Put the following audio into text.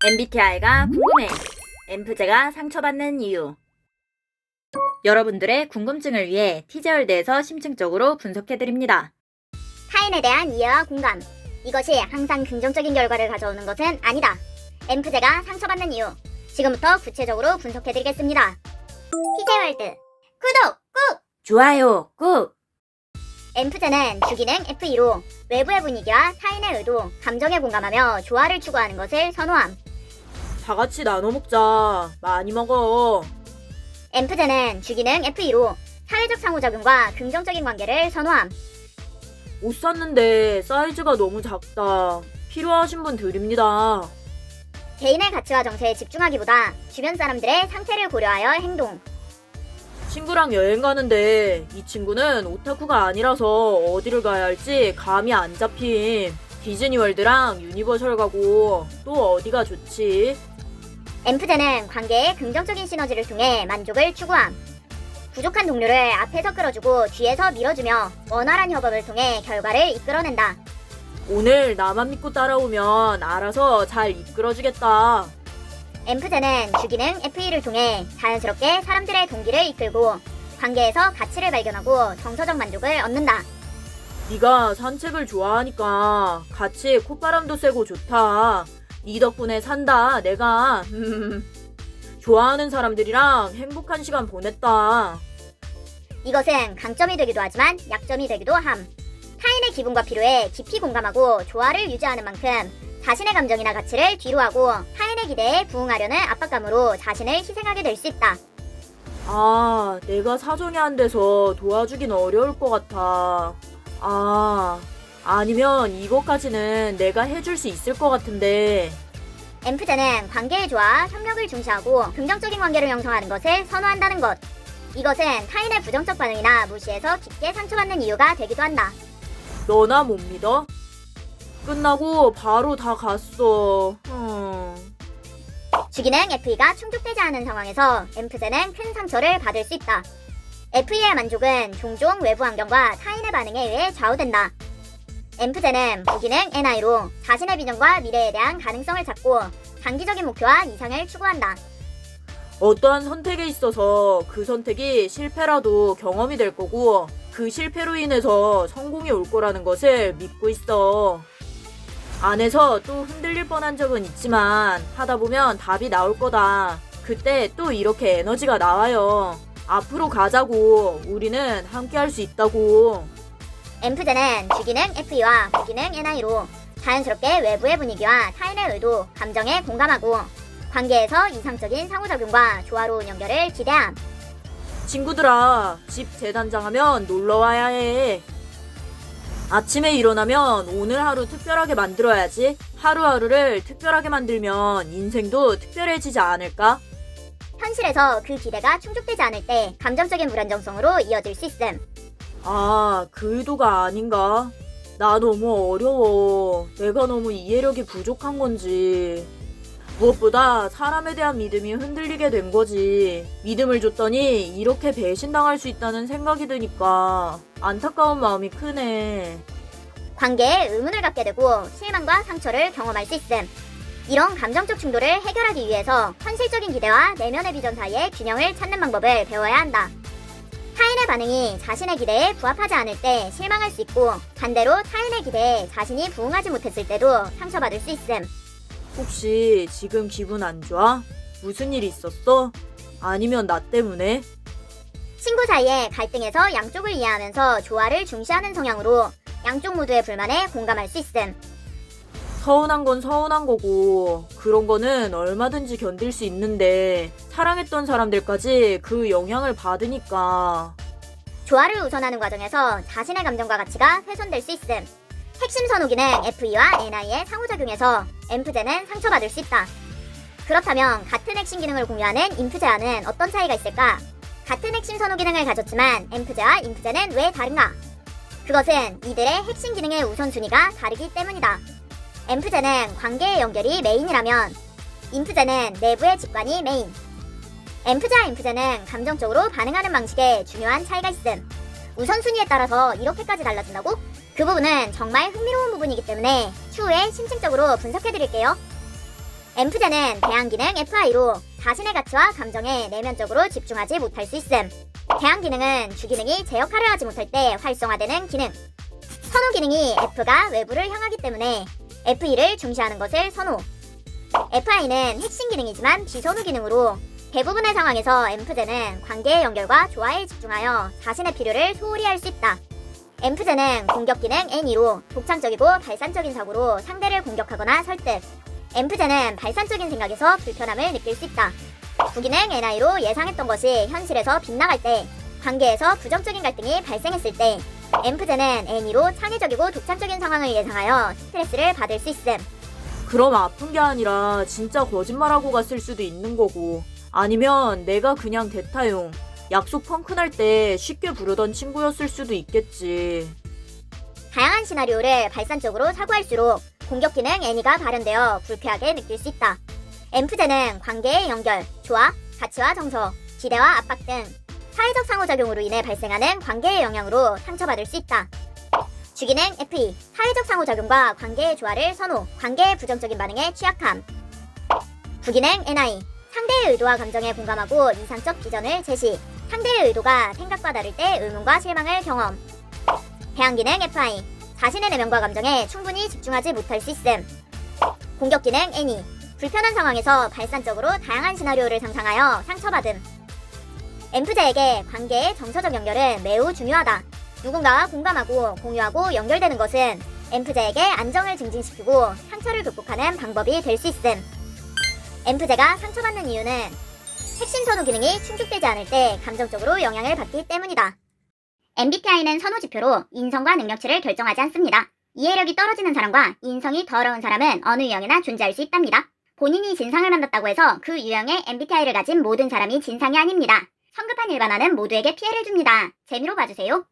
MBTI가 궁금해. 엠프제가 상처받는 이유. 여러분들의 궁금증을 위해 티제월드에서 심층적으로 분석해드립니다. 타인에 대한 이해와 공감. 이것이 항상 긍정적인 결과를 가져오는 것은 아니다. 엠프제가 상처받는 이유. 지금부터 구체적으로 분석해드리겠습니다. 티제월드 구독 꾹! 좋아요 꾹! 엠프제는 주기능 F2로 외부의 분위기와 타인의 의도, 감정에 공감하며 조화를 추구하는 것을 선호함. 다 같이 나눠 먹자. 많이 먹어. 엠프제는 주기능 F2로 사회적 상호작용과 긍정적인 관계를 선호함. 옷 샀는데 사이즈가 너무 작다. 필요하신 분 드립니다. 개인의 가치와 정체에 집중하기보다 주변 사람들의 상태를 고려하여 행동. 친구랑 여행 가는데 이 친구는 오타쿠가 아니라서 어디를 가야 할지 감이 안 잡힘. 디즈니월드랑 유니버셜 가고 또 어디가 좋지? 엠프제는 관계의 긍정적인 시너지를 통해 만족을 추구함. 부족한 동료를 앞에서 끌어주고 뒤에서 밀어주며 원활한 협업을 통해 결과를 이끌어낸다. 오늘 나만 믿고 따라오면 알아서 잘 이끌어주겠다. 엠프제는 주기능 F2를 통해 자연스럽게 사람들의 동기를 이끌고 관계에서 가치를 발견하고 정서적 만족을 얻는다. 네가 산책을 좋아하니까 같이 콧바람도 쐬고 좋다. 네 덕분에 산다 내가. 좋아하는 사람들이랑 행복한 시간 보냈다. 이것은 강점이 되기도 하지만 약점이 되기도 함. 타인의 기분과 필요에 깊이 공감하고 조화를 유지하는 만큼 자신의 감정이나 가치를 뒤로하고 타인의 기대에 부응하려는 압박감으로 자신을 희생하게 될 수 있다. 아, 내가 사정이 안 돼서 도와주긴 어려울 것 같아. 아니면 이것까지는 내가 해줄 수 있을 것 같은데. 엠프제는 관계의 조화, 협력을 중시하고 긍정적인 관계를 형성하는 것을 선호한다는 것. 이것은 타인의 부정적 반응이나 무시해서 깊게 상처받는 이유가 되기도 한다. 너나 못 믿어? 끝나고 바로 다 갔어. 주기능 F2가 충족되지 않은 상황에서 엠프제는 큰 상처를 받을 수 있다. F2의 만족은 종종 외부 환경과 타인의 반응에 의해 좌우된다. 엠프제는 부기능 NI로 자신의 비전과 미래에 대한 가능성을 찾고 장기적인 목표와 이상을 추구한다. 어떠한 선택에 있어서 그 선택이 실패라도 경험이 될 거고 그 실패로 인해서 성공이 올 거라는 것을 믿고 있어. 안에서 또 흔들릴 뻔한 적은 있지만 하다 보면 답이 나올 거다. 그때 또 이렇게 에너지가 나와요. 앞으로 가자고. 우리는 함께 할 수 있다고. 엠프제는 주기능 F2와 부기능 NI로 자연스럽게 외부의 분위기와 타인의 의도, 감정에 공감하고 관계에서 이상적인 상호작용과 조화로운 연결을 기대함. 친구들아, 집 재단장하면 놀러와야 해. 아침에 일어나면 오늘 하루 특별하게 만들어야지. 하루하루를 특별하게 만들면 인생도 특별해지지 않을까? 현실에서 그 기대가 충족되지 않을 때 감정적인 불안정성으로 이어질 수 있음. 그 의도가 아닌가? 나 너무 어려워. 내가 너무 이해력이 부족한 건지. 무엇보다 사람에 대한 믿음이 흔들리게 된 거지. 믿음을 줬더니 이렇게 배신당할 수 있다는 생각이 드니까 안타까운 마음이 크네. 관계에 의문을 갖게 되고 실망과 상처를 경험할 수 있음. 이런 감정적 충돌을 해결하기 위해서 현실적인 기대와 내면의 비전 사이의 균형을 찾는 방법을 배워야 한다. 타인의 반응이 자신의 기대에 부합하지 않을 때 실망할 수 있고 반대로 타인의 기대에 자신이 부응하지 못했을 때도 상처받을 수 있음. 혹시 지금 기분 안 좋아? 무슨 일 있었어? 아니면 나 때문에? 친구 사이의 갈등에서 양쪽을 이해하면서 조화를 중시하는 성향으로 양쪽 모두의 불만에 공감할 수 있음. 서운한 건 서운한 거고 그런 거는 얼마든지 견딜 수 있는데 사랑했던 사람들까지 그 영향을 받으니까. 조화를 우선하는 과정에서 자신의 감정과 가치가 훼손될 수 있음. 핵심 선호기능 F2와 NI의 상호작용에서 엠프제는 상처받을 수 있다. 그렇다면 같은 핵심 기능을 공유하는 인프제와는 어떤 차이가 있을까? 같은 핵심 선호 기능을 가졌지만 엠프제와 인프제는 왜 다른가? 그것은 이들의 핵심 기능의 우선순위가 다르기 때문이다. 엠프제는 관계의 연결이 메인이라면 인프제는 내부의 직관이 메인. 엠프제와 인프제는 감정적으로 반응하는 방식에 중요한 차이가 있음. 우선순위에 따라서 이렇게까지 달라진다고? 그 부분은 정말 흥미로운 부분이기 때문에 추후에 심층적으로 분석해드릴게요. 엠프제는 대항 기능 FI로 자신의 가치와 감정에 내면적으로 집중하지 못할 수 있음. 대항 기능은 주 기능이 제 역할을 하지 못할 때 활성화되는 기능. 선호 기능이 F가 외부를 향하기 때문에 FE를 중시하는 것을 선호. FI는 핵심 기능이지만 비선호 기능으로 대부분의 상황에서 엠프제는 관계의 연결과 조화에 집중하여 자신의 필요를 소홀히 할 수 있다. 엠프제는 공격 기능 N2로 독창적이고 발산적인 사고로 상대를 공격하거나 설득. 엠프제는 발산적인 생각에서 불편함을 느낄 수 있다. 부기능 NI로 예상했던 것이 현실에서 빗나갈 때, 관계에서 부정적인 갈등이 발생했을 때, 엠프제는 N2로 창의적이고 독창적인 상황을 예상하여 스트레스를 받을 수 있음. 그럼 아픈 게 아니라 진짜 거짓말하고 갔을 수도 있는 거고, 아니면 내가 그냥 대타용 약속 펑크날 때 쉽게 부르던 친구였을 수도 있겠지. 다양한 시나리오를 발산적으로 사고할수록 공격 기능 N이가 발현되어 불쾌하게 느낄 수 있다. 엠프제는 관계의 연결, 조화, 가치와 정서, 기대와 압박 등 사회적 상호작용으로 인해 발생하는 관계의 영향으로 상처받을 수 있다. 주기능 FE, 사회적 상호작용과 관계의 조화를 선호, 관계의 부정적인 반응에 취약함. 부기능 NI, 상대의 의도와 감정에 공감하고 이상적 비전을 제시, 상대의 의도가 생각과 다를 때 의문과 실망을 경험. 대항 기능 FI, 자신의 내면과 감정에 충분히 집중하지 못할 수 있음. 공격 기능 NE, 불편한 상황에서 발산적으로 다양한 시나리오를 상상하여 상처받음. 엠프제에게 관계의 정서적 연결은 매우 중요하다. 누군가와 공감하고 공유하고 연결되는 것은 엠프제에게 안정을 증진시키고 상처를 극복하는 방법이 될 수 있음. 엠프제가 상처받는 이유는 핵심 선호 기능이 충족되지 않을 때 감정적으로 영향을 받기 때문이다. MBTI는 선호 지표로 인성과 능력치를 결정하지 않습니다. 이해력이 떨어지는 사람과 인성이 더러운 사람은 어느 유형이나 존재할 수 있답니다. 본인이 진상을 만났다고 해서 그 유형의 MBTI를 가진 모든 사람이 진상이 아닙니다. 성급한 일반화는 모두에게 피해를 줍니다. 재미로 봐주세요.